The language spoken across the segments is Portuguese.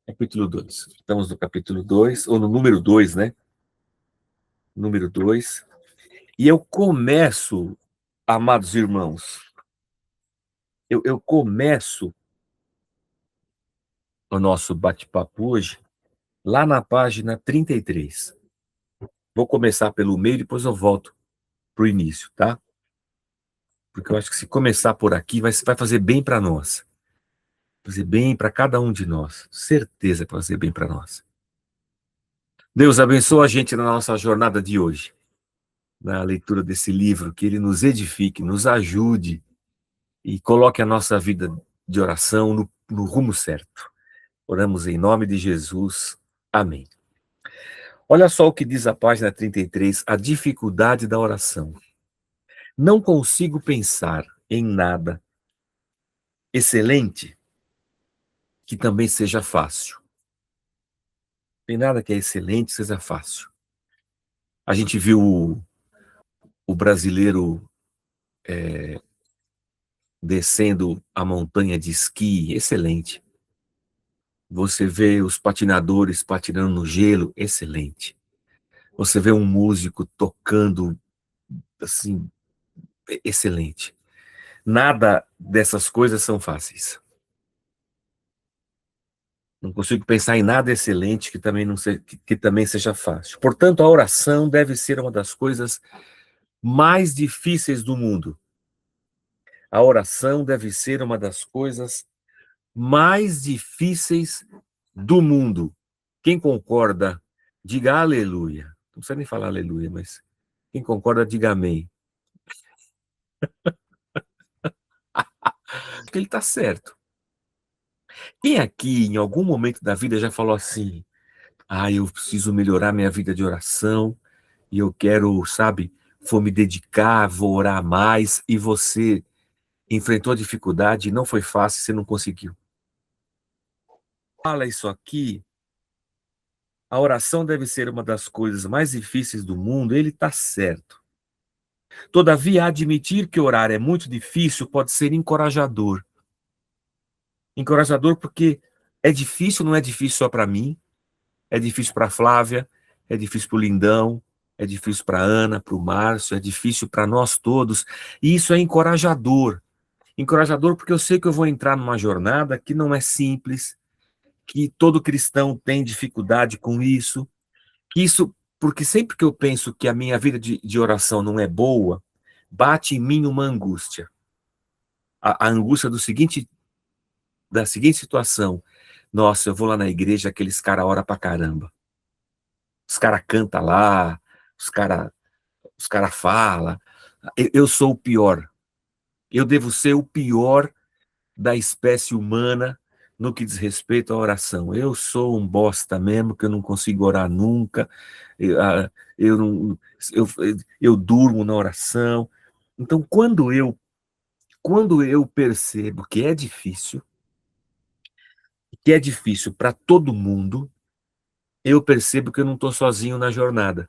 Capítulo 2. Estamos no capítulo 2 ou no número 2, né? Número 2. E eu começo, amados irmãos, eu começo o nosso bate-papo hoje lá na página 33. Vou começar pelo meio, depois eu volto para o início, tá? Porque eu acho que se começar por aqui vai fazer bem para nós. Fazer bem para cada um de nós. Certeza que vai fazer bem para nós. Deus abençoe a gente na nossa jornada de hoje, na leitura desse livro, que ele nos edifique, nos ajude e coloque a nossa vida de oração no rumo certo. Oramos em nome de Jesus. Amém. Olha só o que diz a página 33, a dificuldade da oração. Não consigo pensar em nada excelente que também seja fácil. Tem nada que é excelente seja fácil. A gente viu o brasileiro descendo a montanha de esqui, excelente. Você vê os patinadores patinando no gelo, excelente. Você vê um músico tocando, assim, excelente. Nada dessas coisas são fáceis. Não consigo pensar em nada excelente que também, não seja, que também seja fácil. Portanto, a oração deve ser uma das coisas mais difíceis do mundo. A oração deve ser uma das coisas mais difíceis do mundo. Quem concorda, diga aleluia. Não precisa nem falar aleluia, mas quem concorda, diga amém. Porque ele está certo. Quem aqui, em algum momento da vida, já falou assim: eu preciso melhorar minha vida de oração, e eu quero, sabe, vou me dedicar, vou orar mais, e você enfrentou a dificuldade, não foi fácil, você não conseguiu. Fala isso aqui, a oração deve ser uma das coisas mais difíceis do mundo, ele está certo. Todavia, admitir que orar é muito difícil pode ser encorajador. Encorajador porque é difícil, não é difícil só para mim, é difícil para a Flávia, é difícil para o Lindão, é difícil para a Ana, para o Márcio, é difícil para nós todos. E isso é encorajador. Encorajador porque eu sei que eu vou entrar numa jornada que não é simples, que todo cristão tem dificuldade com isso, porque sempre que eu penso que a minha vida de oração não é boa, bate em mim uma angústia. A angústia da seguinte situação: nossa, eu vou lá na igreja, aqueles caras oram pra caramba. Os caras cantam lá, os cara falam. Eu sou o pior. Eu devo ser o pior da espécie humana no que diz respeito à oração. Eu sou um bosta mesmo, que eu não consigo orar nunca. Eu, não, eu durmo na oração. Então, quando eu percebo que é difícil para todo mundo, eu percebo que eu não estou sozinho na jornada.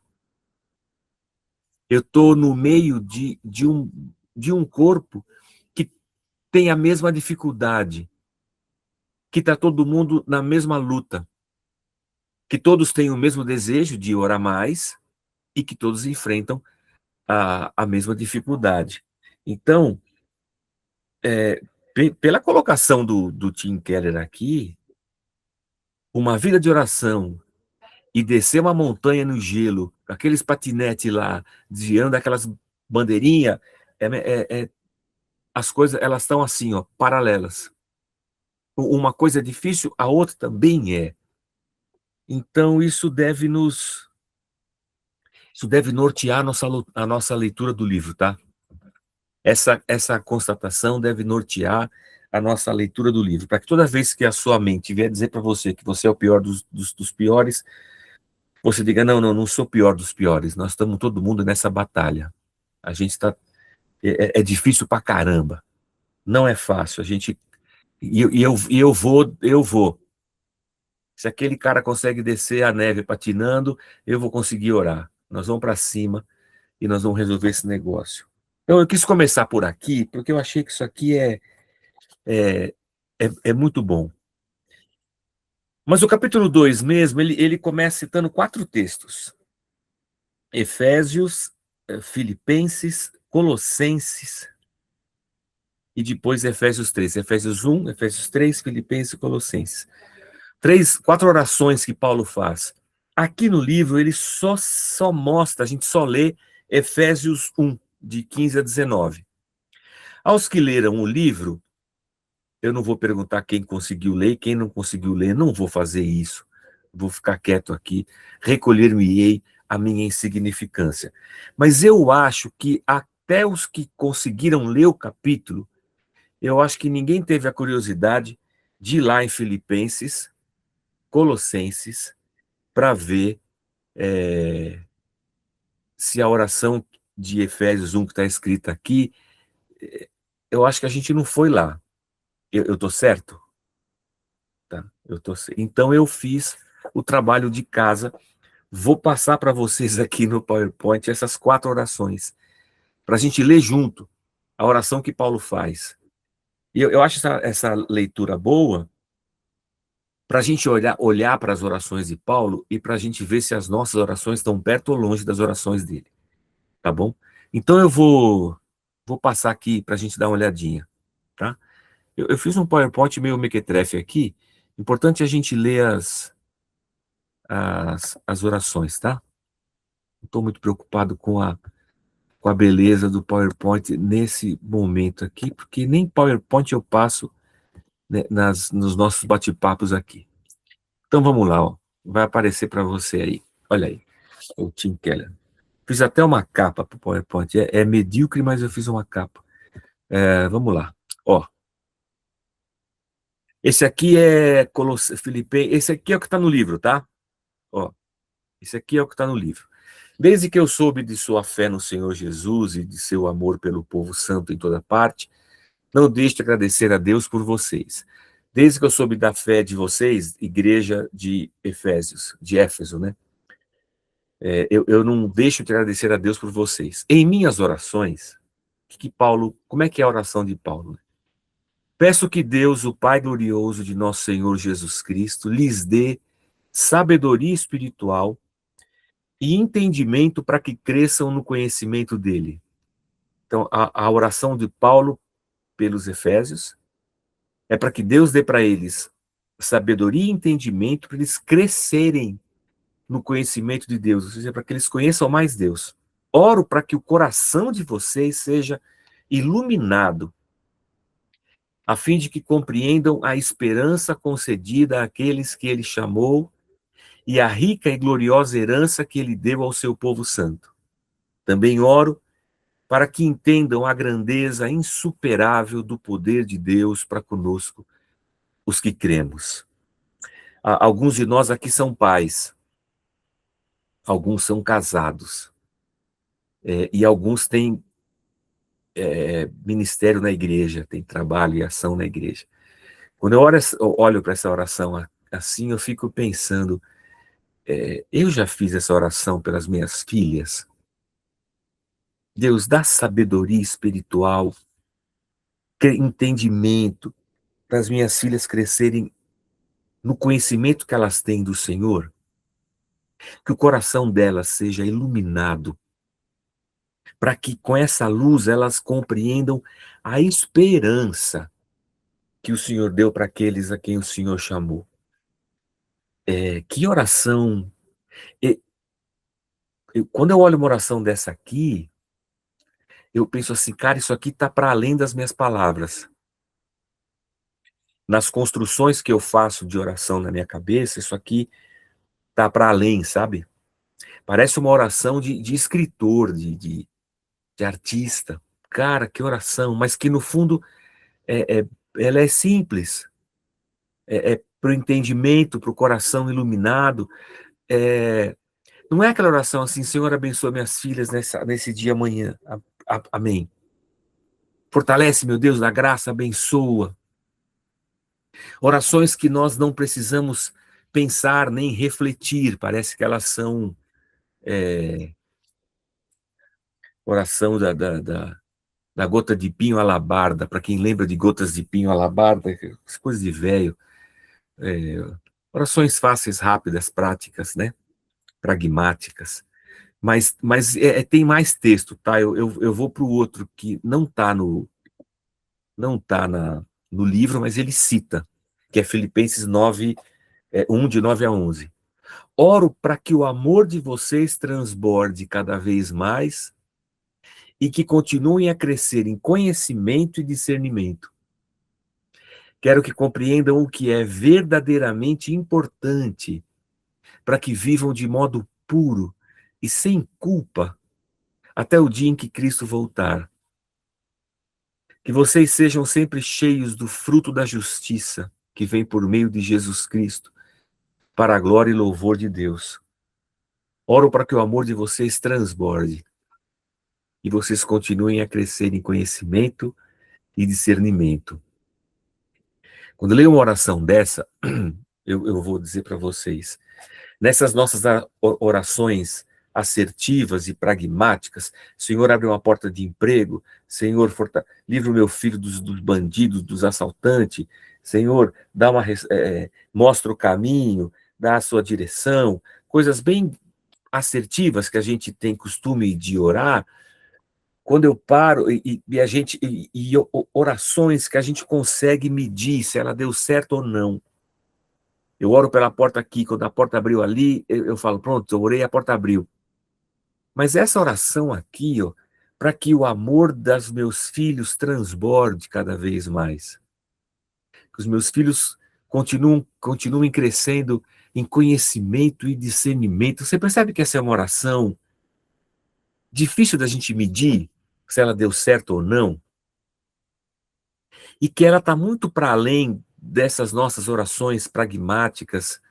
Eu estou no meio de um corpo que tem a mesma dificuldade, que está todo mundo na mesma luta, que todos têm o mesmo desejo de orar mais e que todos enfrentam a mesma dificuldade. Então, pela colocação do Tim Keller aqui, uma vida de oração e descer uma montanha no gelo, com aqueles patinetes lá, desviando daquelas bandeirinhas, as coisas elas estão assim, ó, paralelas. Uma coisa é difícil, a outra também é. Então, isso deve nortear a nossa leitura do livro, tá? Essa constatação deve nortear a nossa leitura do livro, para que toda vez que a sua mente vier dizer para você que você é o pior dos piores, você diga: não, não, não sou o pior dos piores, nós estamos todo mundo nessa batalha. A gente está. É difícil pra caramba, não é fácil. Eu vou. Se aquele cara consegue descer a neve patinando, eu vou conseguir orar. Nós vamos para cima e nós vamos resolver esse negócio. Então, eu quis começar por aqui, porque eu achei que isso aqui é muito bom. Mas o capítulo 2 mesmo, ele começa citando 4 textos. Efésios, Filipenses, Colossenses e depois Efésios 3. Efésios 1, Efésios 3, Filipenses e Colossenses. 4 orações que Paulo faz. Aqui no livro, ele só mostra, a gente só lê Efésios 1, de 15 a 19. Aos que leram o livro, eu não vou perguntar quem conseguiu ler, quem não conseguiu ler, não vou fazer isso. Vou ficar quieto aqui, recolher-me-ei a minha insignificância. Mas eu acho que até os que conseguiram ler o capítulo, eu acho que ninguém teve a curiosidade de ir lá em Filipenses, Colossenses, para ver se a oração de Efésios 1 que está escrita aqui, eu acho que a gente não foi lá. Eu estou certo? Tá, então eu fiz o trabalho de casa. Vou passar para vocês aqui no PowerPoint essas 4 orações, para a gente ler junto a oração que Paulo faz. E eu acho essa leitura boa para a gente olhar para as orações de Paulo e para a gente ver se as nossas orações estão perto ou longe das orações dele. Tá bom? Então eu vou passar aqui para a gente dar uma olhadinha. Tá? Eu fiz um PowerPoint meio mequetrefe aqui. Importante a gente ler as orações, tá? Não estou muito preocupado com a beleza do PowerPoint nesse momento aqui, porque nem PowerPoint eu passo, né, nos nossos bate-papos aqui. Então vamos lá, ó. Vai aparecer para você aí. Olha aí, o Tim Keller. Fiz até uma capa para o PowerPoint. É medíocre, mas eu fiz uma capa. Vamos lá. Ó, esse aqui é Filipe. Esse aqui é o que está no livro, tá? Ó, esse aqui é o que está no livro. Desde que eu soube de sua fé no Senhor Jesus e de seu amor pelo povo santo em toda parte, não deixe de agradecer a Deus por vocês. Desde que eu soube da fé de vocês, igreja de Efésios, de Éfeso, né? Eu não deixo de agradecer a Deus por vocês. Em minhas orações, como é que é a oração de Paulo? Peço que Deus, o Pai glorioso de nosso Senhor Jesus Cristo, lhes dê sabedoria espiritual e entendimento para que cresçam no conhecimento dele. Então, a oração de Paulo pelos Efésios é para que Deus dê para eles sabedoria e entendimento para eles crescerem no conhecimento de Deus, ou seja, para que eles conheçam mais Deus. Oro para que o coração de vocês seja iluminado, a fim de que compreendam a esperança concedida àqueles que ele chamou e a rica e gloriosa herança que ele deu ao seu povo santo. Também oro para que entendam a grandeza insuperável do poder de Deus para conosco, os que cremos. Alguns de nós aqui são pais, alguns são casados, e alguns têm ministério na igreja, têm trabalho e ação na igreja. Quando eu olho para essa oração assim, eu fico pensando, eu já fiz essa oração pelas minhas filhas. Deus, dá sabedoria espiritual, entendimento, para as minhas filhas crescerem no conhecimento que elas têm do Senhor, que o coração delas seja iluminado, para que com essa luz elas compreendam a esperança que o Senhor deu para aqueles a quem o Senhor chamou. Que oração! Quando eu olho uma oração dessa aqui, eu penso assim, cara, isso aqui está para além das minhas palavras. Nas construções que eu faço de oração na minha cabeça, isso aqui está para além, sabe? Parece uma oração de escritor, de artista. Cara, que oração, mas que no fundo ela é simples. Para o entendimento, para o coração iluminado. Não é aquela oração assim, Senhor, abençoa minhas filhas nesse dia amanhã. Amém. Fortalece, meu Deus, da graça, abençoa. Orações que nós não precisamos pensar nem refletir, parece que elas são oração da gota de pinho alabarda, para quem lembra de gotas de pinho alabarda, coisa de velho. Orações fáceis, rápidas, práticas, né? Pragmáticas. Mas tem mais texto, tá? Eu vou para o outro que não tá no livro, mas ele cita, que é Filipenses 9, 1, de 9 a 11. Oro para que o amor de vocês transborde cada vez mais e que continuem a crescer em conhecimento e discernimento. Quero que compreendam o que é verdadeiramente importante para que vivam de modo puro e sem culpa até o dia em que Cristo voltar. Que vocês sejam sempre cheios do fruto da justiça que vem por meio de Jesus Cristo, para a glória e louvor de Deus. Oro para que o amor de vocês transborde e vocês continuem a crescer em conhecimento e discernimento. Quando eu leio uma oração dessa, eu vou dizer para vocês, nessas nossas orações assertivas e pragmáticas, Senhor, abre uma porta de emprego, Senhor, livra o meu filho dos bandidos, dos assaltantes, Senhor, mostra o caminho, dá a sua direção, coisas bem assertivas que a gente tem costume de orar. Quando eu paro e a gente orações que a gente consegue medir se ela deu certo ou não. Eu oro pela porta aqui, quando a porta abriu ali, eu falo, pronto, eu orei, a porta abriu. Mas essa oração aqui, ó, para que o amor dos meus filhos transborde cada vez mais. Que os meus filhos continuem crescendo em conhecimento e discernimento. Você percebe que essa é uma oração difícil da gente medir se ela deu certo ou não? E que ela está muito para além dessas nossas orações pragmáticas,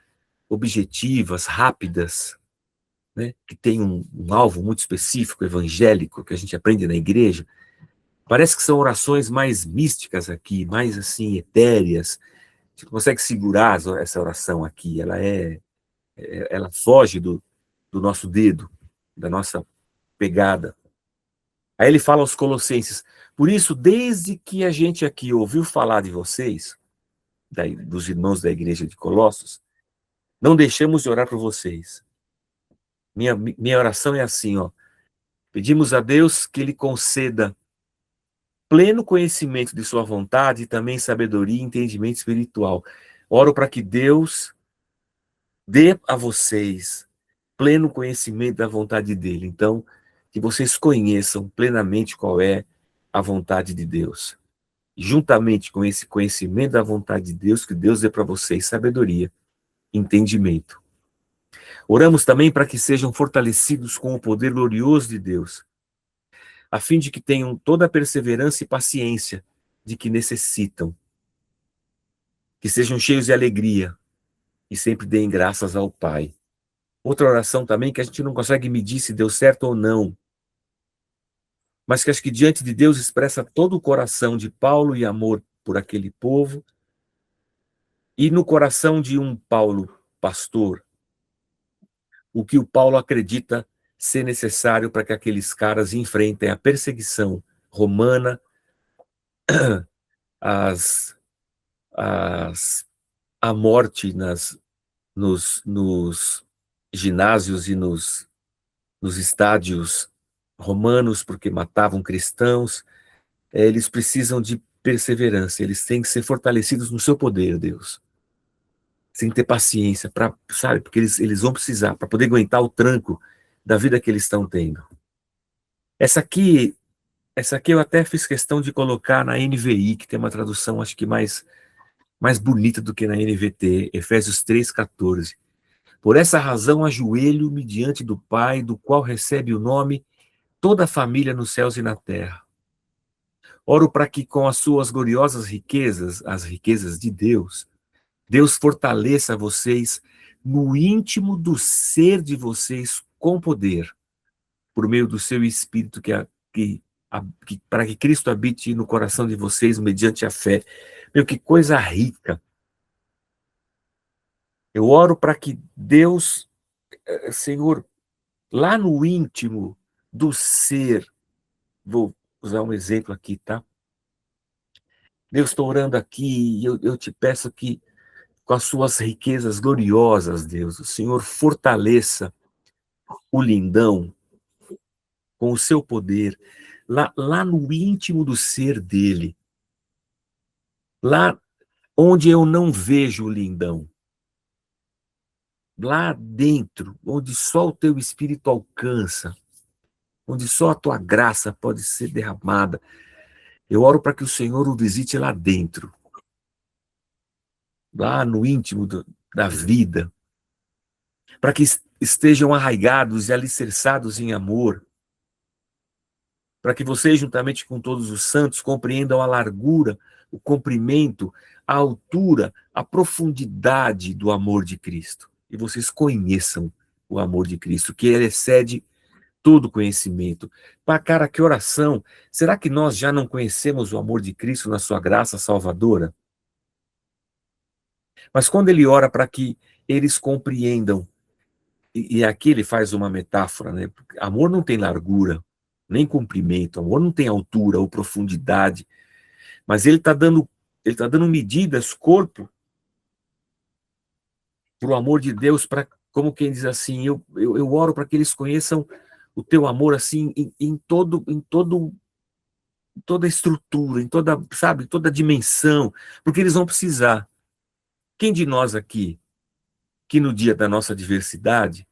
objetivas, rápidas, né, que tem um alvo muito específico, evangélico, que a gente aprende na igreja. Parece que são orações mais místicas aqui, mais assim, etéreas. Você consegue segurar essa oração aqui, ela foge do nosso dedo, da nossa pegada. Aí ele fala aos Colossenses, por isso, desde que a gente aqui ouviu falar de vocês, dos irmãos da igreja de Colossos, não deixamos de orar por vocês. Minha oração é assim, ó. Pedimos a Deus que Ele conceda pleno conhecimento de sua vontade e também sabedoria e entendimento espiritual. Oro para que Deus dê a vocês pleno conhecimento da vontade dele. Então, que vocês conheçam plenamente qual é a vontade de Deus. Juntamente com esse conhecimento da vontade de Deus, que Deus dê para vocês sabedoria, entendimento. Oramos também para que sejam fortalecidos com o poder glorioso de Deus, a fim de que tenham toda a perseverança e paciência de que necessitam, que sejam cheios de alegria e sempre deem graças ao Pai. Outra oração também que a gente não consegue medir se deu certo ou não, mas que acho que diante de Deus expressa todo o coração de Paulo e amor por aquele povo, e no coração de um Paulo pastor, o que o Paulo acredita ser necessário para que aqueles caras enfrentem a perseguição romana, as, a morte nos ginásios e nos estádios romanos, porque matavam cristãos. Eles precisam de perseverança, eles têm que ser fortalecidos no seu poder, Deus. Sem ter paciência, sabe? Porque eles vão precisar, para poder aguentar o tranco da vida que eles estão tendo. Essa aqui eu até fiz questão de colocar na NVI, que tem uma tradução, acho que mais bonita do que na NVT, Efésios 3,14. Por essa razão, ajoelho-me diante do Pai, do qual recebe o nome toda a família nos céus e na terra. Oro para que, com as suas gloriosas riquezas, as riquezas de Deus, Deus fortaleça vocês no íntimo do ser de vocês com poder, por meio do seu Espírito, para que Cristo habite no coração de vocês mediante a fé. Meu, que coisa rica. Eu oro para que Deus, Senhor, lá no íntimo do ser, vou usar um exemplo aqui, tá? Deus, estou orando aqui e eu te peço que com as suas riquezas gloriosas, Deus. O Senhor fortaleça o Lindão com o seu poder, lá no íntimo do ser dele, lá onde eu não vejo o Lindão, lá dentro, onde só o teu Espírito alcança, onde só a tua graça pode ser derramada. Eu oro para que o Senhor o visite lá dentro, lá no íntimo da vida, para que estejam arraigados e alicerçados em amor, para que vocês, juntamente com todos os santos, compreendam a largura, o comprimento, a altura, a profundidade do amor de Cristo. E vocês conheçam o amor de Cristo, que ele excede todo conhecimento. Cara, que oração! Será que nós já não conhecemos o amor de Cristo na sua graça salvadora? Mas quando ele ora para que eles compreendam, e aqui ele faz uma metáfora, né? Amor não tem largura, nem comprimento, amor não tem altura ou profundidade, mas ele tá dando medidas, corpo, para o amor de Deus, para, como quem diz assim, eu oro para que eles conheçam o teu amor assim toda a estrutura, em toda, sabe, toda a dimensão, porque eles vão precisar. Quem de nós aqui, que no dia da nossa adversidade,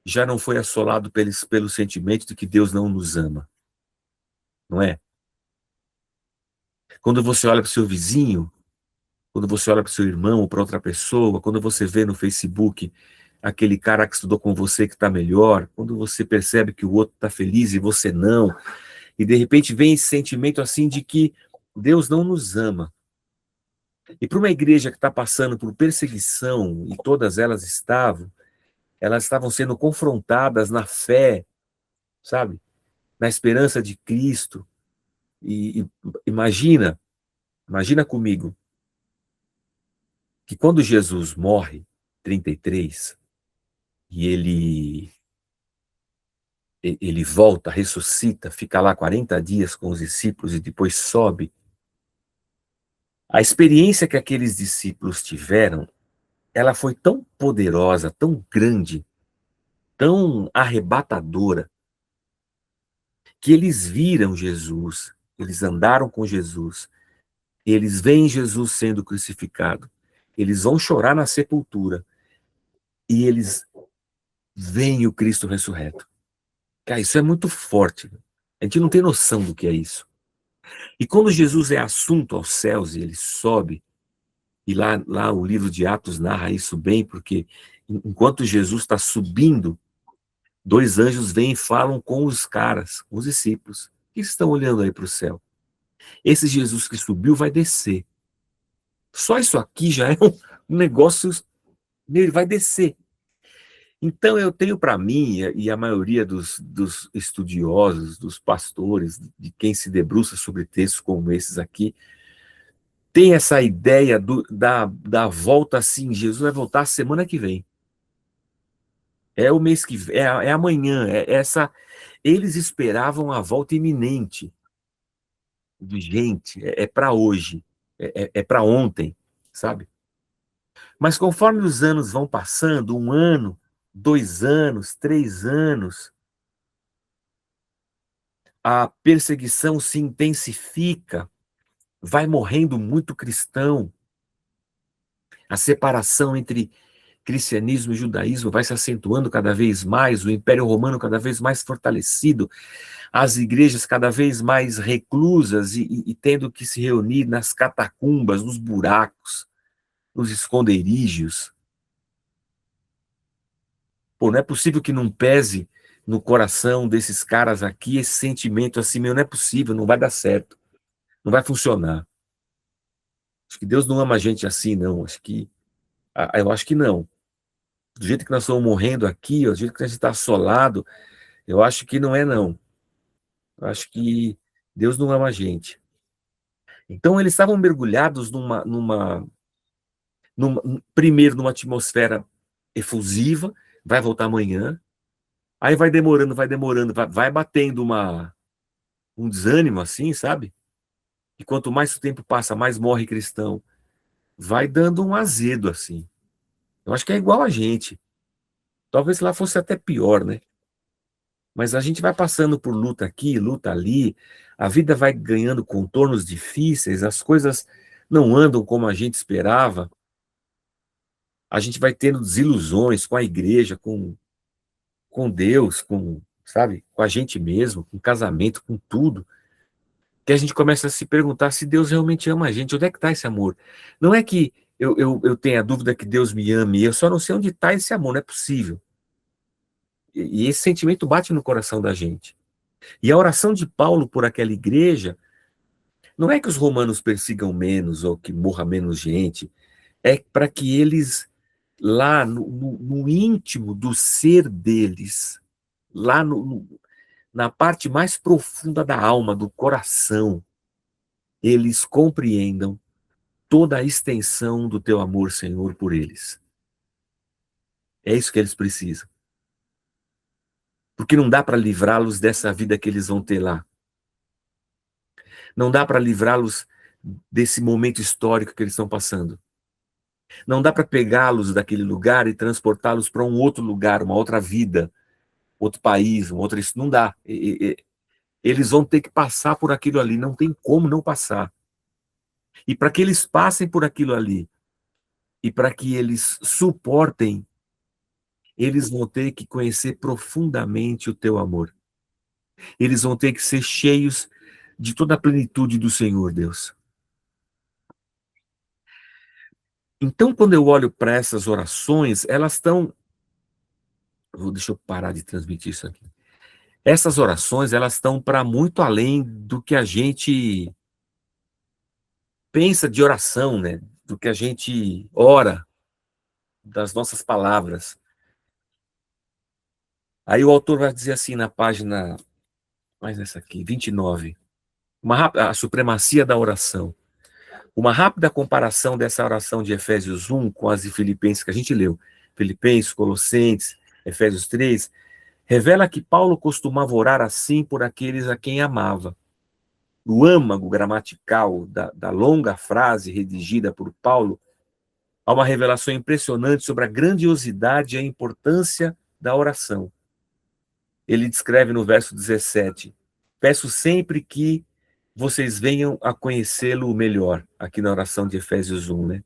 já não foi assolado pelo sentimento de que Deus não nos ama, não é? Quando você olha para o seu vizinho, quando você olha para o seu irmão ou para outra pessoa, quando você vê no Facebook aquele cara que estudou com você que está melhor, quando você percebe que o outro está feliz e você não, e de repente vem esse sentimento assim de que Deus não nos ama. E para uma igreja que está passando por perseguição, e todas elas estavam sendo confrontadas na fé, sabe? Na esperança de Cristo. E imagina comigo, que quando Jesus morre, 33, e ele volta, ressuscita, fica lá 40 dias com os discípulos e depois sobe, a experiência que aqueles discípulos tiveram, ela foi tão poderosa, tão grande, tão arrebatadora, que eles viram Jesus, eles andaram com Jesus, eles veem Jesus sendo crucificado, eles vão chorar na sepultura, e eles veem o Cristo ressurreto. Cara, isso é muito forte. A gente não tem noção do que é isso. E quando Jesus é assunto aos céus e ele sobe, e lá o livro de Atos narra isso bem, porque enquanto Jesus está subindo, dois anjos vêm e falam com os caras, com os discípulos, que estão olhando aí para o céu. Esse Jesus que subiu vai descer. Só isso aqui já é um negócio, ele vai descer. Então eu tenho para mim, e a maioria dos estudiosos, dos pastores, de quem se debruça sobre textos como esses aqui, tem essa ideia da volta assim, Jesus vai voltar semana que vem. É o mês que vem, é amanhã, eles esperavam a volta iminente de gente, é para hoje, é para ontem, sabe? Mas conforme os anos vão passando, 1 ano, 2 anos, 3 anos, a perseguição se intensifica, vai morrendo muito cristão, a separação entre cristianismo e judaísmo vai se acentuando cada vez mais, o Império Romano cada vez mais fortalecido, as igrejas cada vez mais reclusas e tendo que se reunir nas catacumbas, nos buracos, nos esconderijos. Pô, não é possível que não pese no coração desses caras aqui esse sentimento assim, meu, não é possível, não vai dar certo, não vai funcionar. Acho que Deus não ama a gente assim, não. Eu acho que não. Do jeito que nós estamos morrendo aqui, do jeito que a gente está assolado, eu acho que não é, não. Eu acho que Deus não ama a gente. Então, eles estavam mergulhados primeiro numa atmosfera efusiva, vai voltar amanhã, aí vai demorando, vai batendo um desânimo assim, sabe? E quanto mais o tempo passa, mais morre cristão, vai dando um azedo, assim. Eu acho que é igual a gente. Talvez lá fosse até pior, né? Mas a gente vai passando por luta aqui, luta ali, a vida vai ganhando contornos difíceis, as coisas não andam como a gente esperava, a gente vai tendo desilusões com a igreja, com Deus, sabe, com a gente mesmo, com o casamento, com tudo, que a gente começa a se perguntar se Deus realmente ama a gente, onde é que está esse amor? Não é que eu tenha dúvida que Deus me ame, eu só não sei onde está esse amor, não é possível. E esse sentimento bate no coração da gente. E a oração de Paulo por aquela igreja não é que os romanos persigam menos ou que morra menos gente, é para que eles, lá no íntimo do ser deles, lá na parte mais profunda da alma, do coração, eles compreendam toda a extensão do teu amor, Senhor, por eles. É isso que eles precisam. Porque não dá para livrá-los dessa vida que eles vão ter lá. Não dá para livrá-los desse momento histórico que eles estão passando. Não dá para pegá-los daquele lugar e transportá-los para um outro lugar, uma outra vida, outro país, um outro. Isso não dá. Eles vão ter que passar por aquilo ali, não tem como não passar. E para que eles passem por aquilo ali, e para que eles suportem, eles vão ter que conhecer profundamente o teu amor. Eles vão ter que ser cheios de toda a plenitude do Senhor, Deus. Então, quando eu olho para essas orações, elas estão. Deixa eu parar de transmitir isso aqui. Essas orações, elas estão para muito além do que a gente pensa de oração, né? Do que a gente ora, das nossas palavras. Aí o autor vai dizer assim na página, mais essa aqui, 29, a supremacia da oração. Uma rápida comparação dessa oração de Efésios 1 com as de Filipenses que a gente leu, Filipenses, Colossenses, Efésios 3, revela que Paulo costumava orar assim por aqueles a quem amava. No âmago gramatical da longa frase redigida por Paulo, há uma revelação impressionante sobre a grandiosidade e a importância da oração. Ele descreve no verso 17: peço sempre que vocês venham a conhecê-lo melhor, aqui na oração de Efésios 1, né?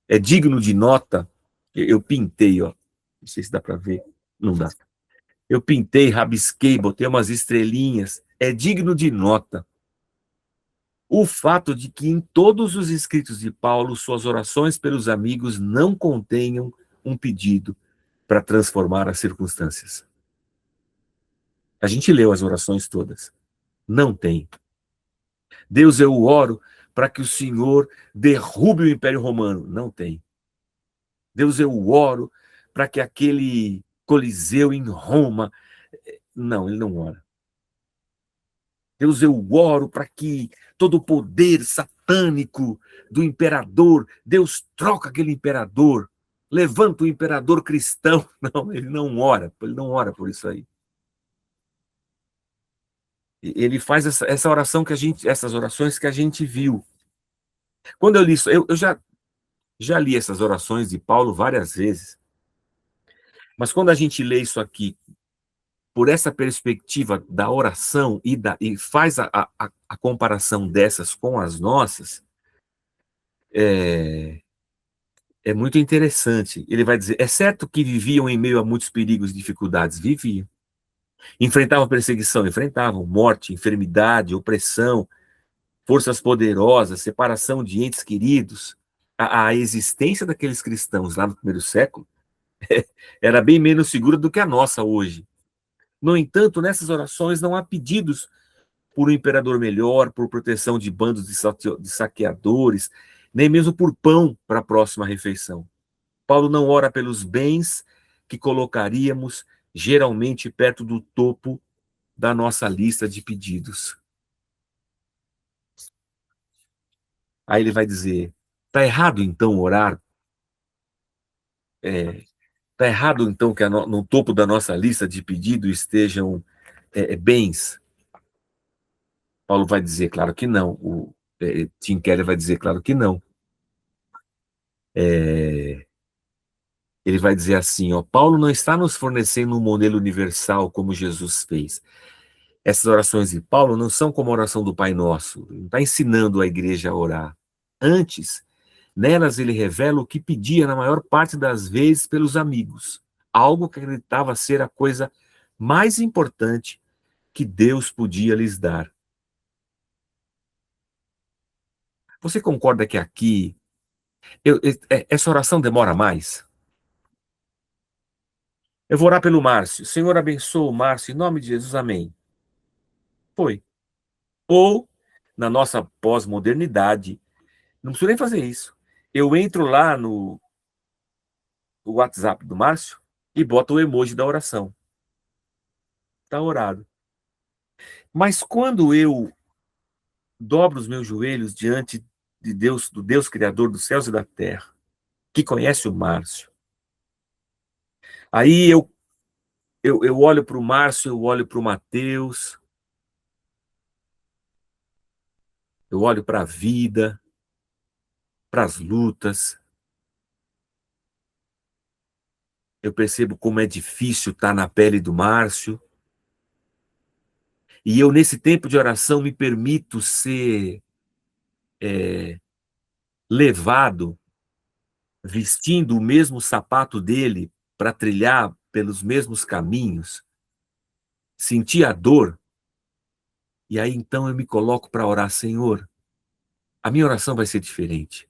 É digno de nota, eu pintei, ó, não sei se dá para ver, não dá. Eu pintei, rabisquei, botei umas estrelinhas, é digno de nota o fato de que em todos os escritos de Paulo, suas orações pelos amigos não contenham um pedido para transformar as circunstâncias. A gente leu as orações todas. Não tem. Deus, eu oro para que o Senhor derrube o Império Romano. Não tem. Deus, eu oro para que aquele Coliseu em Roma. Não, ele não ora. Deus, eu oro para que todo o poder satânico do imperador, Deus troca aquele imperador, levanta o imperador cristão. Não, ele não ora por isso aí. Ele faz essa oração que a gente, essas orações que a gente viu. Quando eu li isso, eu já li essas orações de Paulo várias vezes, mas quando a gente lê isso aqui por essa perspectiva da oração e faz a comparação dessas com as nossas, é muito interessante. Ele vai dizer, é certo que viviam em meio a muitos perigos e dificuldades, viviam. Enfrentavam perseguição, enfrentavam morte, enfermidade, opressão, forças poderosas, separação de entes queridos. A existência daqueles cristãos lá no primeiro século era bem menos segura do que a nossa hoje. No entanto, nessas orações não há pedidos por um imperador melhor, por proteção de bandos de saqueadores, nem mesmo por pão para a próxima refeição. Paulo não ora pelos bens que colocaríamos geralmente perto do topo da nossa lista de pedidos. Aí ele vai dizer: está errado então orar? Está errado então que no topo da nossa lista de pedidos estejam bens? Paulo vai dizer, claro que não. Tim Keller vai dizer, claro que não. Ele vai dizer assim, ó, Paulo não está nos fornecendo um modelo universal como Jesus fez. Essas orações de Paulo não são como a oração do Pai Nosso. Ele não está ensinando a igreja a orar. Antes, nelas ele revela o que pedia na maior parte das vezes pelos amigos. Algo que acreditava ser a coisa mais importante que Deus podia lhes dar. Você concorda que aqui essa oração demora mais? Eu vou orar pelo Márcio. Senhor, abençoa o Márcio, em nome de Jesus, amém. Foi. Ou, na nossa pós-modernidade, não preciso nem fazer isso. Eu entro lá no WhatsApp do Márcio e boto o emoji da oração. Está orado. Mas quando eu dobro os meus joelhos diante de Deus, do Deus Criador dos céus e da terra, que conhece o Márcio, aí eu olho para o Márcio, eu olho para o Mateus, eu olho para a vida, para as lutas, eu percebo como é difícil estar na pele do Márcio, e eu, nesse tempo de oração, me permito ser levado, vestindo o mesmo sapato dele, para trilhar pelos mesmos caminhos, sentir a dor, e aí então eu me coloco para orar, Senhor, a minha oração vai ser diferente.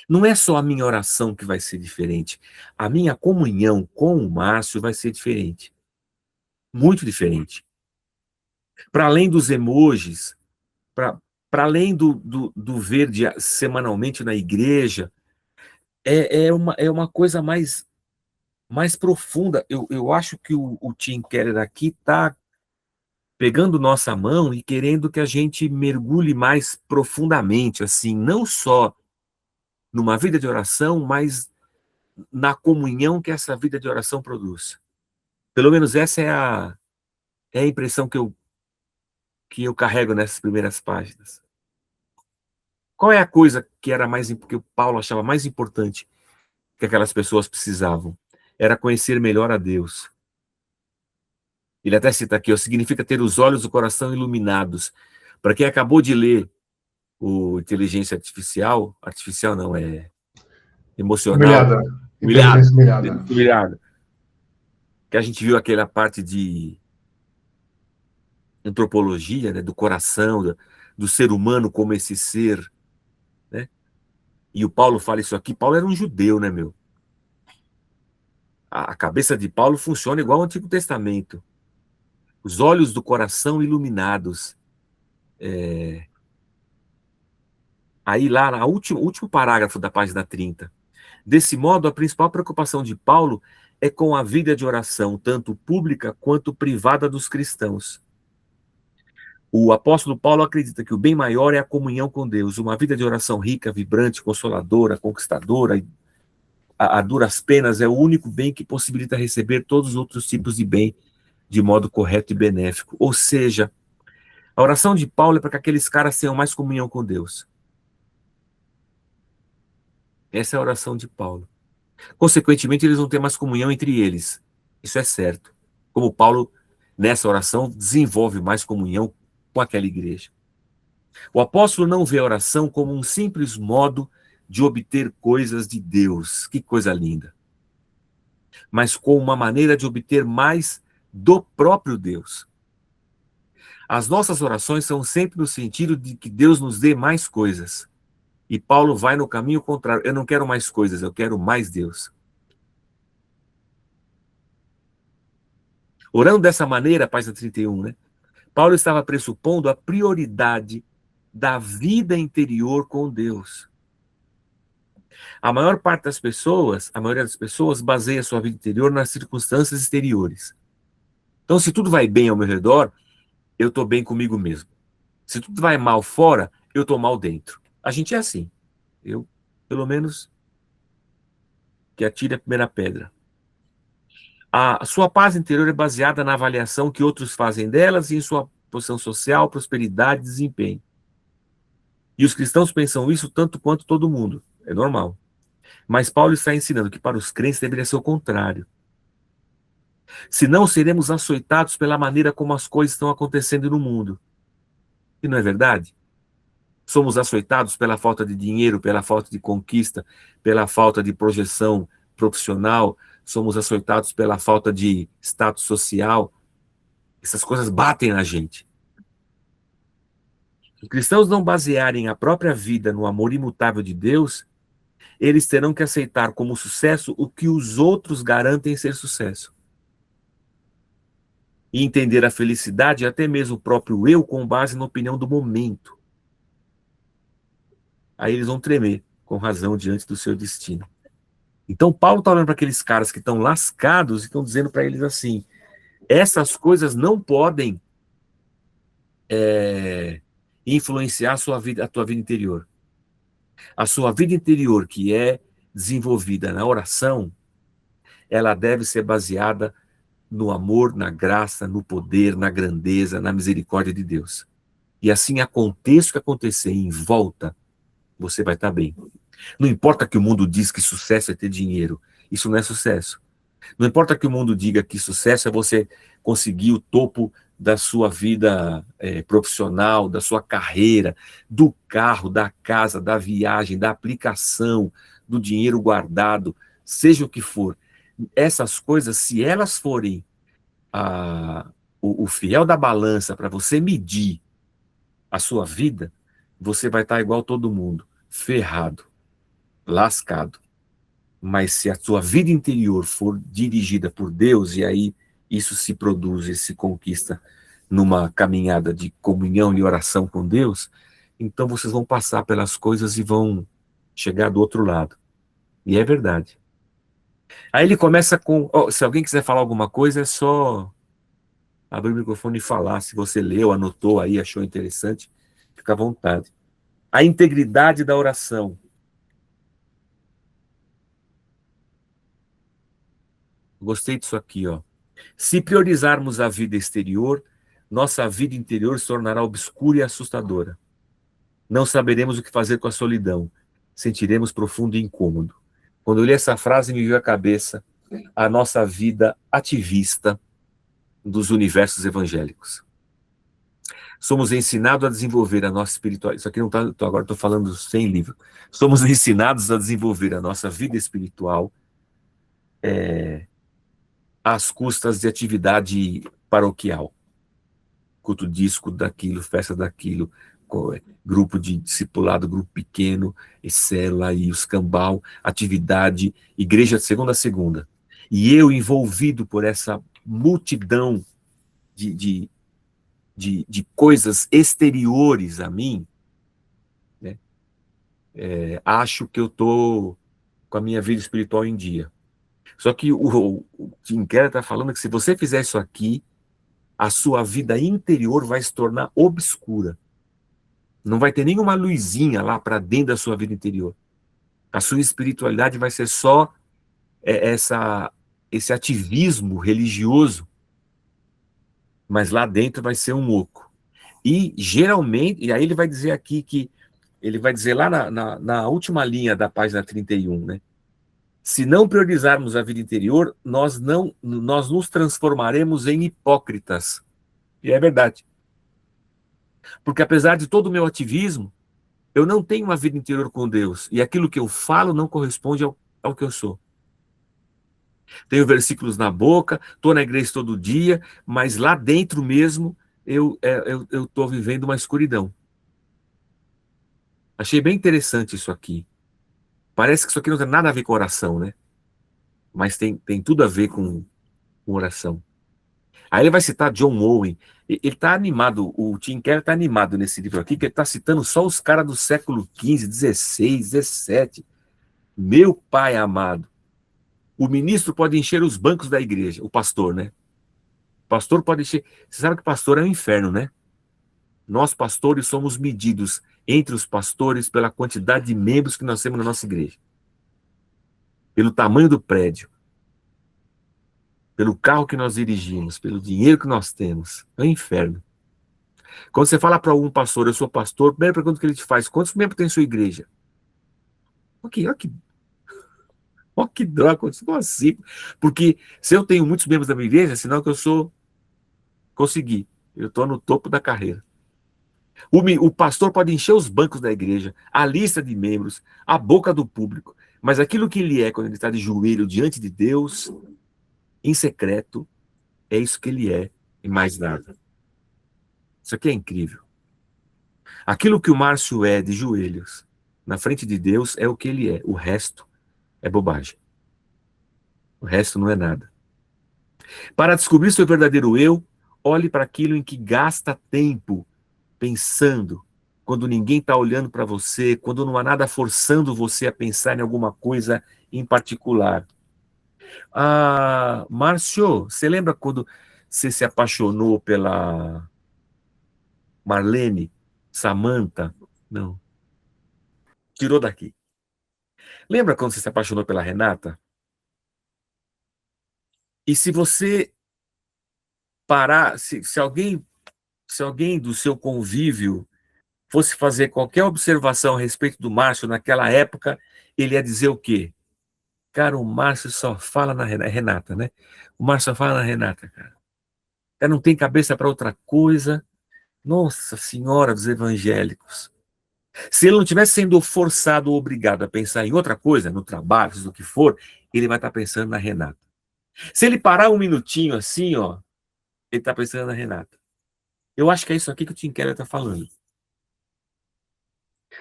Não é só a minha oração que vai ser diferente, a minha comunhão com o Márcio vai ser diferente, muito diferente. Para além dos emojis, para além do verde semanalmente na igreja, é uma coisa mais profunda. Eu acho que o Tim Keller aqui está pegando nossa mão e querendo que a gente mergulhe mais profundamente, assim, não só numa vida de oração, mas na comunhão que essa vida de oração produz. Pelo menos essa é a impressão que eu carrego nessas primeiras páginas. Qual é a coisa que era que o Paulo achava mais importante que aquelas pessoas precisavam? Era conhecer melhor a Deus. Ele até cita aqui, ó, significa ter os olhos do coração iluminados. Para quem acabou de ler o Inteligência Artificial não, é emocional, Humilhada. humilhado, Inteligência humilhada. humilhado, que a gente viu aquela parte de antropologia, né, do coração, do ser humano como esse ser, né? E o Paulo fala isso aqui, Paulo era um judeu, né, meu? A cabeça de Paulo funciona igual ao Antigo Testamento. Os olhos do coração iluminados. Aí lá, no último parágrafo da página 30. Desse modo, a principal preocupação de Paulo é com a vida de oração, tanto pública quanto privada dos cristãos. O apóstolo Paulo acredita que o bem maior é a comunhão com Deus, uma vida de oração rica, vibrante, consoladora, conquistadora, a duras penas é o único bem que possibilita receber todos os outros tipos de bem de modo correto e benéfico. Ou seja, a oração de Paulo é para que aqueles caras tenham mais comunhão com Deus. Essa é a oração de Paulo. Consequentemente, eles vão ter mais comunhão entre eles. Isso é certo. Como Paulo, nessa oração, desenvolve mais comunhão com aquela igreja. O apóstolo não vê a oração como um simples modo de obter coisas de Deus. Que coisa linda. Mas como uma maneira de obter mais do próprio Deus. As nossas orações são sempre no sentido de que Deus nos dê mais coisas. E Paulo vai no caminho contrário. Eu não quero mais coisas, eu quero mais Deus. Orando dessa maneira, página 31, né? Paulo estava pressupondo a prioridade da vida interior com Deus. A maioria das pessoas baseia sua vida interior nas circunstâncias exteriores. Então, se tudo vai bem ao meu redor, eu estou bem comigo mesmo. Se tudo vai mal fora, eu estou mal dentro. A gente é assim. Eu, pelo menos, que atire a primeira pedra. A sua paz interior é baseada na avaliação que outros fazem delas e em sua posição social, prosperidade e desempenho. E os cristãos pensam isso tanto quanto todo mundo. É normal. Mas Paulo está ensinando que para os crentes deveria ser o contrário. Senão seremos açoitados pela maneira como as coisas estão acontecendo no mundo. E não é verdade? Somos açoitados pela falta de dinheiro, pela falta de conquista, pela falta de projeção profissional, somos açoitados pela falta de status social. Essas coisas batem na gente. Se os cristãos não basearem a própria vida no amor imutável de Deus, eles terão que aceitar como sucesso o que os outros garantem ser sucesso. E entender a felicidade e até mesmo o próprio eu com base na opinião do momento. Aí eles vão tremer, com razão, diante do seu destino. Então Paulo está olhando para aqueles caras que estão lascados e estão dizendo para eles assim, essas coisas não podem influenciar a tua vida interior. A sua vida interior, que é desenvolvida na oração, ela deve ser baseada no amor, na graça, no poder, na grandeza, na misericórdia de Deus. E assim aconteça o que acontecer em volta, você vai estar bem. Não importa que o mundo diz que sucesso é ter dinheiro, isso não é sucesso. Não importa que o mundo diga que sucesso é você conseguir o topo da sua vida profissional, da sua carreira, do carro, da casa, da viagem, da aplicação, do dinheiro guardado, seja o que for. Essas coisas, se elas forem o fiel da balança para você medir a sua vida, você vai estar igual todo mundo, ferrado, lascado. Mas se a sua vida interior for dirigida por Deus, e aí isso se produz e se conquista numa caminhada de comunhão e oração com Deus, então vocês vão passar pelas coisas e vão chegar do outro lado. E é verdade. Aí ele começa com, se alguém quiser falar alguma coisa, é só abrir o microfone e falar. Se você leu, anotou aí, achou interessante, fica à vontade. A integridade da oração. Gostei disso aqui, ó. Se priorizarmos a vida exterior, nossa vida interior se tornará obscura e assustadora. Não saberemos o que fazer com a solidão. Sentiremos profundo incômodo. Quando eu li essa frase, me veio à cabeça a nossa vida ativista dos universos evangélicos. Somos ensinados a desenvolver a nossa espiritualidade. Isso aqui não está, agora estou falando sem livro. Somos ensinados a desenvolver a nossa vida espiritual às custas de atividade paroquial. Culto disco daquilo, festa daquilo, grupo de discipulado, grupo pequeno, e célula, e os cambal, atividade, igreja de segunda a segunda. E eu envolvido por essa multidão de coisas exteriores a mim, né, acho que eu estou com a minha vida espiritual em dia. Só que o Tim Keller está falando que se você fizer isso aqui, a sua vida interior vai se tornar obscura. Não vai ter nenhuma luzinha lá para dentro da sua vida interior. A sua espiritualidade vai ser só esse ativismo religioso, mas lá dentro vai ser um oco. E geralmente, e aí ele vai dizer aqui que, ele vai dizer lá na última linha da página 31, né? Se não priorizarmos a vida interior, nós nos transformaremos em hipócritas. E é verdade. Porque apesar de todo o meu ativismo, eu não tenho uma vida interior com Deus. E aquilo que eu falo não corresponde ao que eu sou. Tenho versículos na boca, estou na igreja todo dia, mas lá dentro mesmo eu estou vivendo uma escuridão. Achei bem interessante isso aqui. Parece que isso aqui não tem nada a ver com oração, né? Mas tem tudo a ver com oração. Aí ele vai citar John Owen. Ele está animado, o Tim Keller está animado nesse livro aqui, que ele está citando só os caras do século XV, XVI, XVII. Meu pai amado. O ministro pode encher os bancos da igreja, o pastor, né? O pastor pode encher. Você sabe que pastor é um inferno, né? Nós, pastores, somos medidos entre os pastores pela quantidade de membros que nós temos na nossa igreja. Pelo tamanho do prédio. Pelo carro que nós dirigimos, pelo dinheiro que nós temos. É um inferno. Quando você fala para algum pastor, eu sou pastor, a primeira pergunta que ele te faz, quantos membros tem sua igreja? Ok, Ó, que droga, como assim? Porque se eu tenho muitos membros da minha igreja, é sinal que consegui. Eu estou no topo da carreira. O pastor pode encher os bancos da igreja, a lista de membros, a boca do público, mas aquilo que ele é quando ele está de joelho diante de Deus, em secreto, é isso que ele é e mais nada. Isso aqui é incrível. Aquilo que o Márcio é de joelhos na frente de Deus é o que ele é. O resto é bobagem. O resto não é nada. Para descobrir seu verdadeiro eu, olhe para aquilo em que gasta tempo pensando, quando ninguém está olhando para você, quando não há nada forçando você a pensar em alguma coisa em particular. Ah, Márcio, você lembra quando você se apaixonou pela Marlene, Samantha? Não, tirou daqui. Lembra quando você se apaixonou pela Renata? E se você parar, se alguém do seu convívio fosse fazer qualquer observação a respeito do Márcio naquela época, ele ia dizer o quê? Cara, o Márcio só fala na Renata, né? O Márcio só fala na Renata, cara. Ela não tem cabeça para outra coisa. Nossa Senhora dos Evangélicos. Se ele não tivesse sendo forçado ou obrigado a pensar em outra coisa, no trabalho, seja o que for, ele vai estar pensando na Renata. Se ele parar um minutinho assim, ó, ele está pensando na Renata. Eu acho que é isso aqui que o Tim Keller está falando.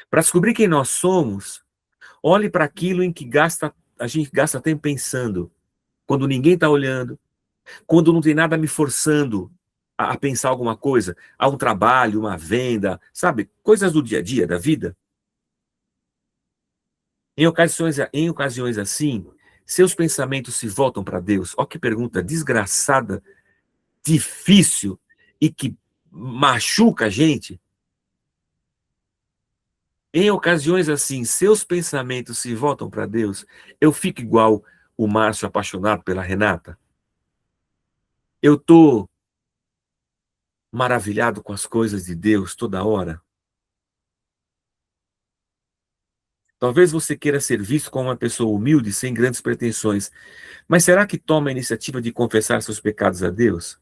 Para descobrir quem nós somos, olhe para aquilo em que a gente gasta tempo pensando, quando ninguém está olhando, quando não tem nada me forçando a pensar alguma coisa, a um trabalho, uma venda, sabe? Coisas do dia a dia, da vida. Em ocasiões assim, seus pensamentos se voltam para Deus. Olha que pergunta desgraçada, difícil e que machuca a gente. Em ocasiões assim, seus pensamentos se voltam para Deus. Eu fico igual o Márcio apaixonado pela Renata. Eu estou maravilhado com as coisas de Deus toda hora. Talvez você queira ser visto como uma pessoa humilde, sem grandes pretensões, mas será que toma a iniciativa de confessar seus pecados a Deus?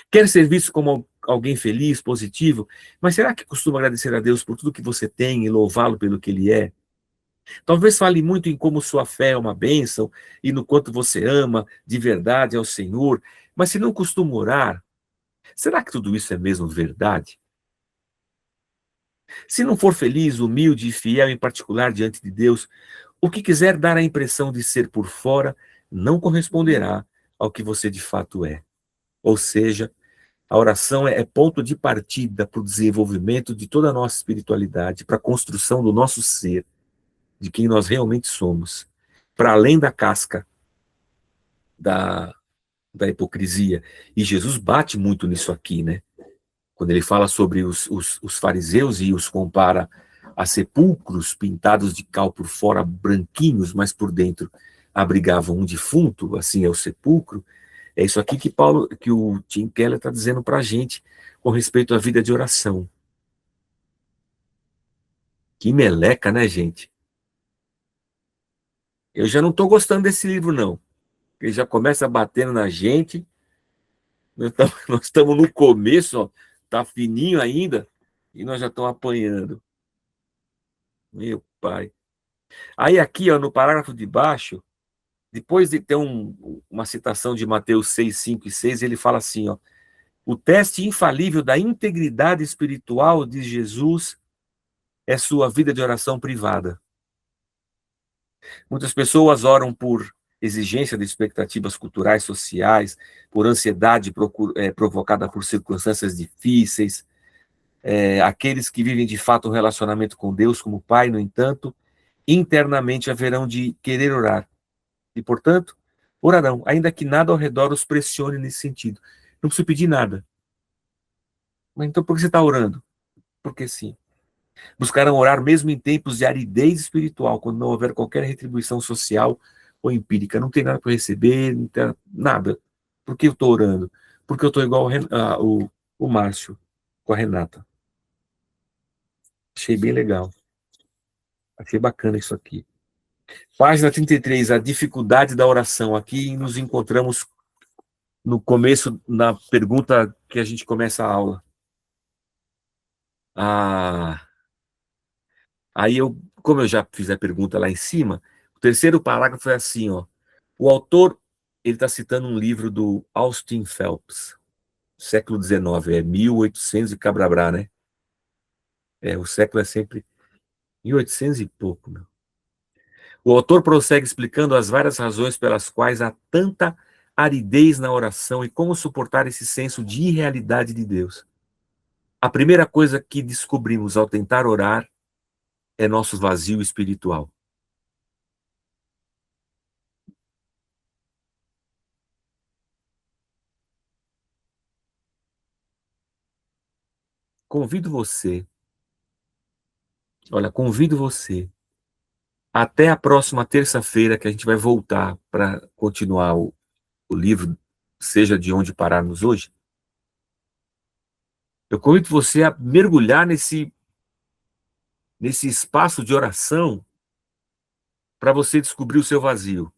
Quer ser visto como alguém feliz, positivo, mas será que costuma agradecer a Deus por tudo que você tem e louvá-lo pelo que ele é? Talvez fale muito em como sua fé é uma bênção e no quanto você ama de verdade ao Senhor, mas se não costuma orar, será que tudo isso é mesmo verdade? Se não for feliz, humilde e fiel em particular diante de Deus, o que quiser dar a impressão de ser por fora não corresponderá ao que você de fato é. Ou seja, a oração é ponto de partida para o desenvolvimento de toda a nossa espiritualidade, para a construção do nosso ser, de quem nós realmente somos, para além da casca da, da hipocrisia. E Jesus bate muito nisso aqui, né? Quando ele fala sobre os fariseus e os compara a sepulcros pintados de cal por fora, branquinhos, mas por dentro abrigavam um defunto, assim é o sepulcro. É isso aqui que o Tim Keller está dizendo para a gente com respeito à vida de oração. Que meleca, né, gente? Eu já não estou gostando desse livro, não. Ele já começa batendo na gente. Nós estamos no começo, ó, tá fininho ainda, e nós já estamos apanhando. Meu pai. Aí aqui, ó, no parágrafo de baixo, depois de ter uma citação de Mateus 6, 5 e 6, ele fala assim, ó, o teste infalível da integridade espiritual de Jesus é sua vida de oração privada. Muitas pessoas oram por exigência de expectativas culturais, sociais, por ansiedade provocada por circunstâncias difíceis. Aqueles que vivem de fato um relacionamento com Deus como Pai, no entanto, internamente haverão de querer orar. E, portanto, orarão, ainda que nada ao redor os pressione nesse sentido. Não precisa pedir nada. Mas então por que você está orando? Porque sim. Buscarão orar mesmo em tempos de aridez espiritual, quando não houver qualquer retribuição social ou empírica. Não tem nada para receber, não tem nada. Por que eu estou orando? Porque eu estou igual o Márcio com a Renata. Achei bem legal. Achei bacana isso aqui. Página 33, a dificuldade da oração. Aqui nos encontramos no começo, na pergunta que a gente começa a aula. Aí como eu já fiz a pergunta lá em cima, o terceiro parágrafo é assim, ó. O autor, ele está citando um livro do Austin Phelps, século XIX, 1800 e cabrabrá, né? O século é sempre 1800 e pouco, meu. O autor prossegue explicando as várias razões pelas quais há tanta aridez na oração e como suportar esse senso de irrealidade de Deus. A primeira coisa que descobrimos ao tentar orar é nosso vazio espiritual. Convido você, convido você até a próxima terça-feira que a gente vai voltar para continuar o livro, seja de onde pararmos hoje. Eu convido você a mergulhar nesse espaço de oração para você descobrir o seu vazio.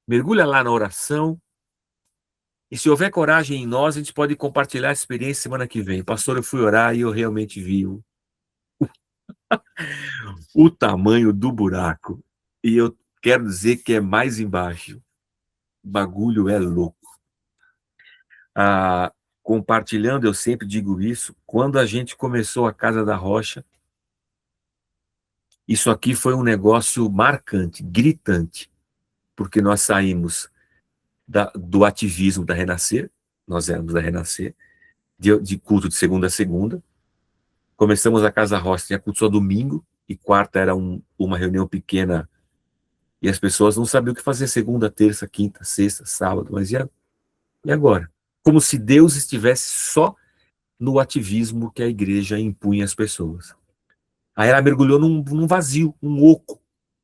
Mergulha lá na oração e se houver coragem em nós, a gente pode compartilhar a experiência semana que vem. Pastor, eu fui orar e eu realmente vi o tamanho do buraco. E eu quero dizer que é mais embaixo. O bagulho é louco. Compartilhando, eu sempre digo isso, quando a gente começou a Casa da Rocha, isso aqui foi um negócio marcante, gritante, porque nós saímos do ativismo da Renascer, nós éramos da Renascer, de culto de segunda a segunda, começamos a Casa Rocha, tinha culto só domingo, e quarta era uma reunião pequena, e as pessoas não sabiam o que fazer segunda, terça, quinta, sexta, sábado, mas e agora? Como se Deus estivesse só no ativismo que a igreja impunha às pessoas. Aí ela mergulhou num vazio, um oco. O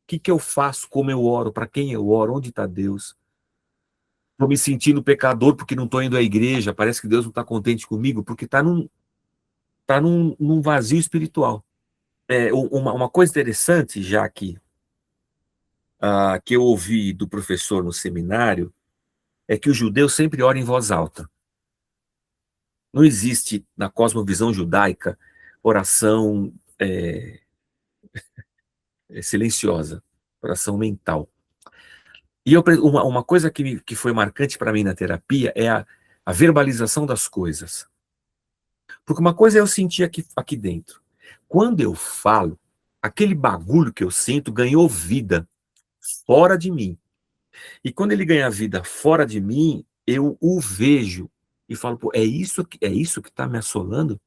que eu faço? Como eu oro? Para quem eu oro? Onde está Deus? Estou me sentindo pecador porque não estou indo à igreja. Parece que Deus não está contente comigo porque está num vazio espiritual. Uma coisa interessante, já que eu ouvi do professor no seminário, é que o judeu sempre ora em voz alta. Não existe, na cosmovisão judaica, oração silenciosa, oração mental. E uma coisa que foi marcante para mim na terapia é a verbalização das coisas. Porque uma coisa eu senti aqui dentro. Quando eu falo, aquele bagulho que eu sinto ganhou vida fora de mim. E quando ele ganha vida fora de mim, eu o vejo e falo, pô, é isso que está me assolando?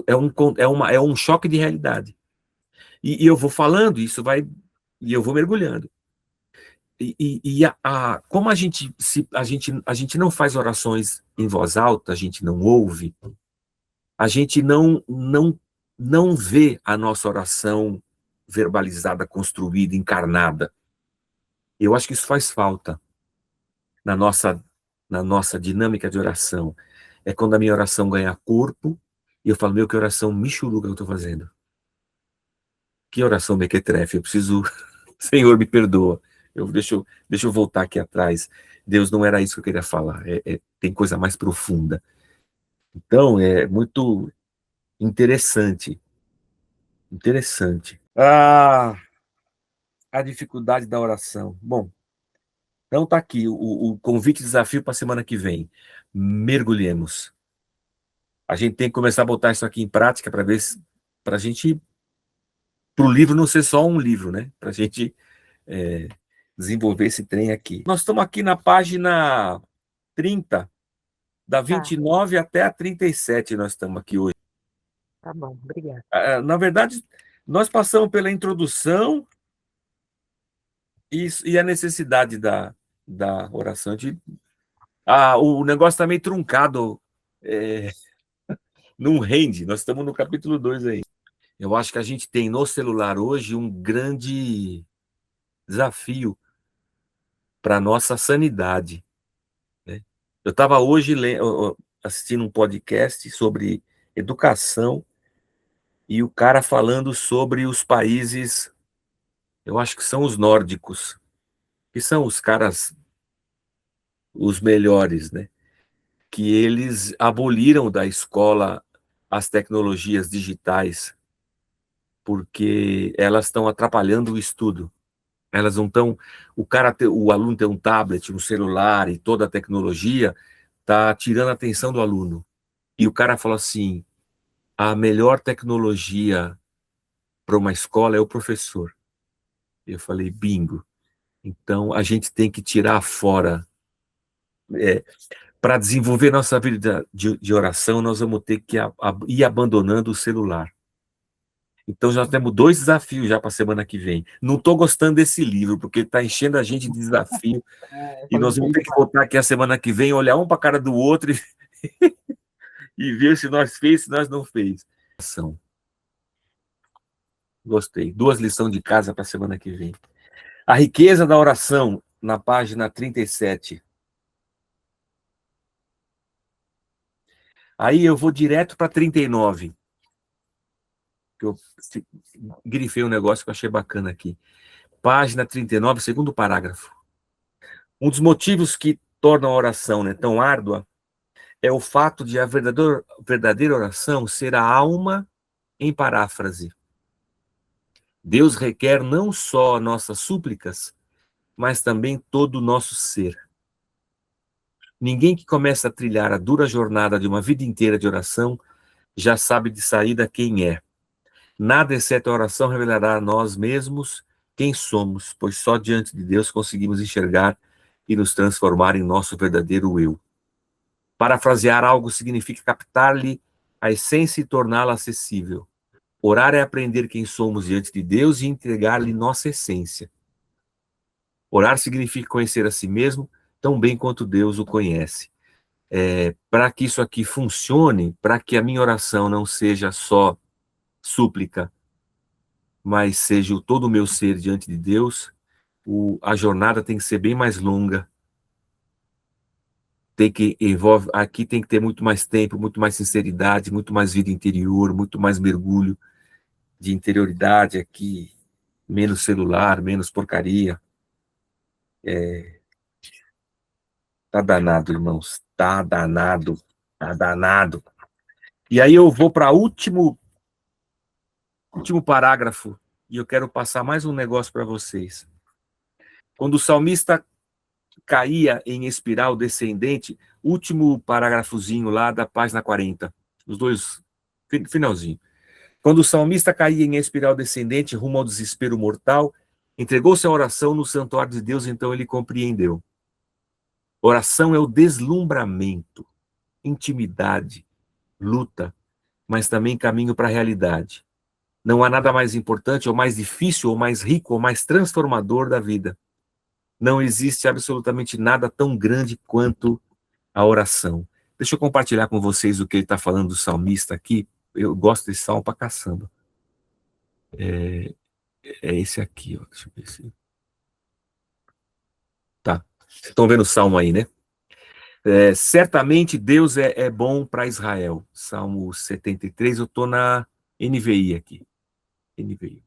É um choque de realidade. E eu vou falando, e eu vou mergulhando. Como a gente não faz orações em voz alta, a gente não ouve, a gente não vê a nossa oração verbalizada, construída, encarnada. Eu acho que isso faz falta na nossa dinâmica de oração. É quando a minha oração ganha corpo e eu falo, meu, que oração michuruca eu estou fazendo. Que oração mequetrefe, eu preciso... Senhor, me perdoa. Deixa eu voltar aqui atrás. Deus, não era isso que eu queria falar. Tem coisa mais profunda. Então, é muito interessante. Interessante. A dificuldade da oração. Bom, então tá aqui o convite e desafio para a semana que vem. Mergulhemos. A gente tem que começar a botar isso aqui em prática para ver se, para a gente, para o livro não ser só um livro, né? Para a gente desenvolver esse trem aqui. Nós estamos aqui na página 30, da 29 até a 37, nós estamos aqui hoje. Tá bom, obrigada. Na verdade, nós passamos pela introdução e a necessidade da oração. O negócio está meio truncado, não rende, nós estamos no capítulo 2 aí. Eu acho que a gente tem no celular hoje um grande desafio para a nossa sanidade, né? Eu estava hoje assistindo um podcast sobre educação e o cara falando sobre os países, eu acho que são os nórdicos, que são os caras, os melhores, né? Que eles aboliram da escola as tecnologias digitais, porque elas estão atrapalhando o estudo. Elas não estão. O aluno tem um tablet, um celular e toda a tecnologia está tirando a atenção do aluno. E o cara fala assim: a melhor tecnologia para uma escola é o professor. Eu falei, bingo. Então a gente tem que tirar fora. Para desenvolver nossa vida de oração, nós vamos ter que ir abandonando o celular. Então já temos 2 desafios já para a semana que vem. Não estou gostando desse livro, porque está enchendo a gente de desafio, e nós vamos ter que voltar aqui a semana que vem, olhar um para a cara do outro e ver se nós fez, se nós não fez. Gostei. 2 lições de casa para a semana que vem. A riqueza da oração, na página 37. Aí eu vou direto para 39, que eu grifei um negócio que eu achei bacana aqui. Página 39, segundo parágrafo. Um dos motivos que tornam a oração, né, tão árdua é o fato de a verdadeira oração ser a alma em paráfrase. Deus requer não só nossas súplicas, mas também todo o nosso ser. Ninguém que começa a trilhar a dura jornada de uma vida inteira de oração já sabe de saída quem é. Nada exceto a oração revelará a nós mesmos quem somos, pois só diante de Deus conseguimos enxergar e nos transformar em nosso verdadeiro eu. Parafrasear algo significa captar-lhe a essência e torná-la acessível. Orar é aprender quem somos diante de Deus e entregar-lhe nossa essência. Orar significa conhecer a si mesmo tão bem quanto Deus o conhece. Para que isso aqui funcione, para que a minha oração não seja só súplica, mas seja todo o meu ser diante de Deus, a jornada tem que ser bem mais longa. Aqui tem que ter muito mais tempo, muito mais sinceridade, muito mais vida interior, muito mais mergulho de interioridade aqui, menos celular, menos porcaria. Tá danado, irmãos, tá danado, tá danado. E aí eu vou para o último parágrafo, e eu quero passar mais um negócio para vocês. Quando o salmista caía em espiral descendente, último parágrafozinho lá da página 40, os dois, finalzinho. Quando o salmista caía em espiral descendente rumo ao desespero mortal, entregou-se à oração no santuário de Deus, então ele compreendeu. Oração é o deslumbramento, intimidade, luta, mas também caminho para a realidade. Não há nada mais importante, ou mais difícil, ou mais rico, ou mais transformador da vida. Não existe absolutamente nada tão grande quanto a oração. Deixa eu compartilhar com vocês o que ele está falando do salmista aqui. Eu gosto desse salmo pra caçamba. É esse aqui, ó. Deixa eu ver se... Tá. Vocês estão vendo o salmo aí, né? Certamente Deus é bom para Israel. Salmo 73, eu estou na NVI aqui. NVI.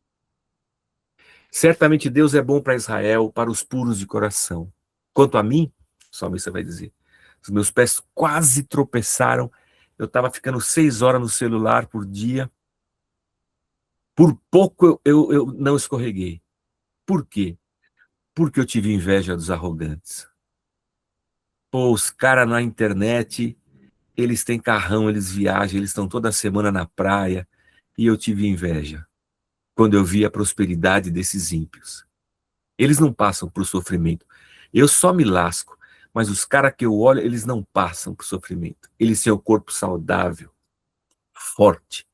Certamente Deus é bom para Israel, para os puros de coração. Quanto a mim, o salmista vai dizer, os meus pés quase tropeçaram, eu estava ficando 6 horas no celular por dia, por pouco eu não escorreguei. Por quê? Porque eu tive inveja dos arrogantes. Pô, os caras na internet, eles têm carrão, eles viajam, eles estão toda semana na praia, e eu tive inveja quando eu vi a prosperidade desses ímpios. Eles não passam por sofrimento. Eu só me lasco, mas os caras que eu olho, eles não passam por sofrimento. Eles têm o corpo saudável, forte.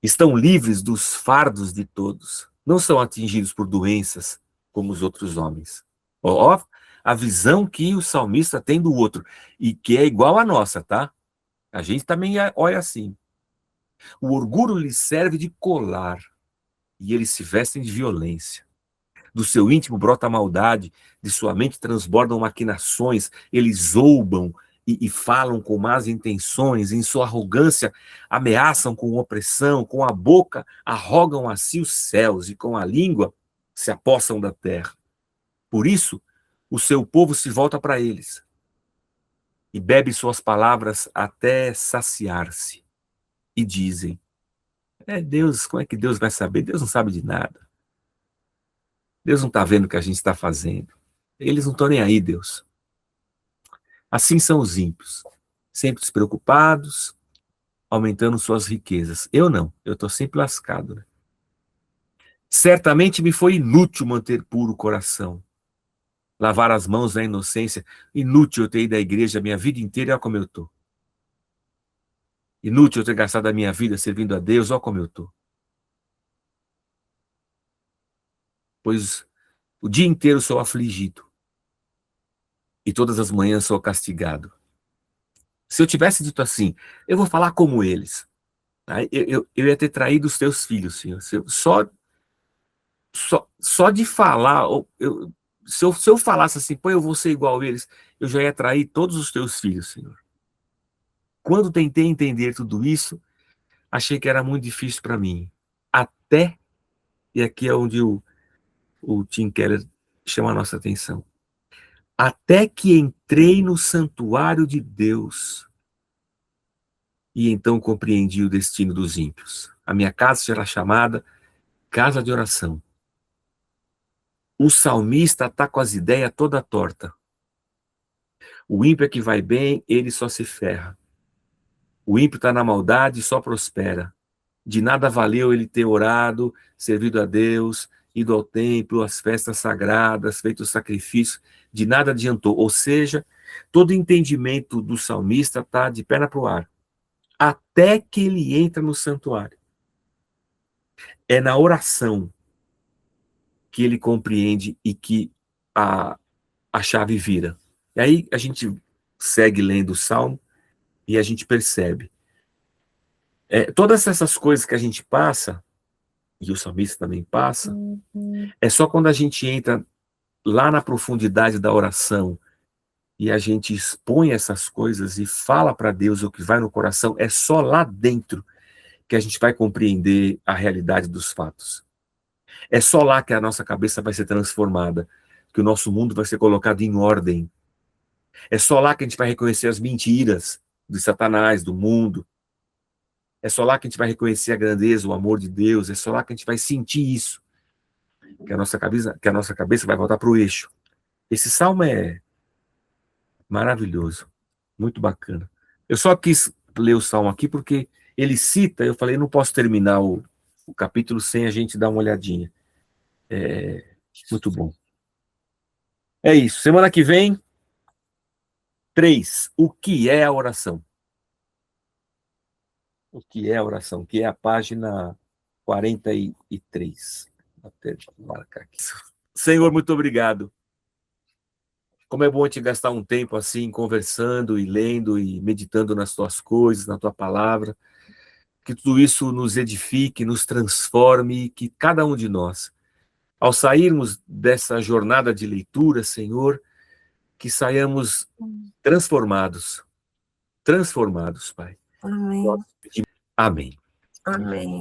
Estão livres dos fardos de todos. Não são atingidos por doenças como os outros homens. Ó, a visão que o salmista tem do outro, e que é igual à nossa, tá? A gente também olha assim. O orgulho lhes serve de colar, e eles se vestem de violência. Do seu íntimo brota a maldade, de sua mente transbordam maquinações, eles zombam e falam com más intenções, em sua arrogância ameaçam com opressão, com a boca arrogam a si os céus e com a língua se apossam da terra. Por isso, o seu povo se volta para eles e bebe suas palavras até saciar-se. E dizem, Deus, como é que Deus vai saber? Deus não sabe de nada. Deus não está vendo o que a gente está fazendo. Eles não estão nem aí, Deus. Assim são os ímpios, sempre despreocupados, aumentando suas riquezas. Eu não, eu estou sempre lascado. Né? Certamente me foi inútil manter puro o coração, lavar as mãos na inocência. Inútil eu ter ido à igreja a minha vida inteira, olha como eu estou. Inútil eu ter gastado a minha vida servindo a Deus, olha como eu estou. Pois o dia inteiro sou afligido e todas as manhãs sou castigado. Se eu tivesse dito assim, eu vou falar como eles, eu ia ter traído os teus filhos, Senhor. Só de falar, se eu falasse assim, pô, eu vou ser igual a eles, eu já ia trair todos os teus filhos, Senhor. Quando tentei entender tudo isso, achei que era muito difícil para mim. Até, e aqui é onde o Tim Keller chama a nossa atenção, até que entrei no santuário de Deus e então compreendi o destino dos ímpios. A minha casa será chamada casa de oração. O salmista está com as ideias toda torta. O ímpio é que vai bem, ele só se ferra. O ímpio está na maldade e só prospera. De nada valeu ele ter orado, servido a Deus, ido ao templo, às festas sagradas, feito sacrifício, de nada adiantou. Ou seja, todo entendimento do salmista está de perna para o ar. Até que ele entra no santuário. É na oração que ele compreende e que a chave vira. E aí a gente segue lendo o Salmo e a gente percebe. Todas essas coisas que a gente passa, e o salmista também passa, é só quando a gente entra lá na profundidade da oração e a gente expõe essas coisas e fala para Deus o que vai no coração, é só lá dentro que a gente vai compreender a realidade dos fatos. É só lá que a nossa cabeça vai ser transformada, que o nosso mundo vai ser colocado em ordem. É só lá que a gente vai reconhecer as mentiras de Satanás, do mundo. É só lá que a gente vai reconhecer a grandeza, o amor de Deus. É só lá que a gente vai sentir isso. Que a nossa cabeça vai voltar para o eixo. Esse salmo é maravilhoso. Muito bacana. Eu só quis ler o salmo aqui porque ele cita, eu falei, não posso terminar o capítulo sem a gente dar uma olhadinha. Muito bom. É isso. Semana que vem, 3. O que é a oração? O que é a oração? Que é a página 43. Até marcar aqui. Senhor, muito obrigado. Como é bom te gastar um tempo assim, conversando e lendo e meditando nas tuas coisas, na tua palavra. Que tudo isso nos edifique, nos transforme, que cada um de nós, ao sairmos dessa jornada de leitura, Senhor, que saiamos transformados, Pai. Amém. Amém. Amém.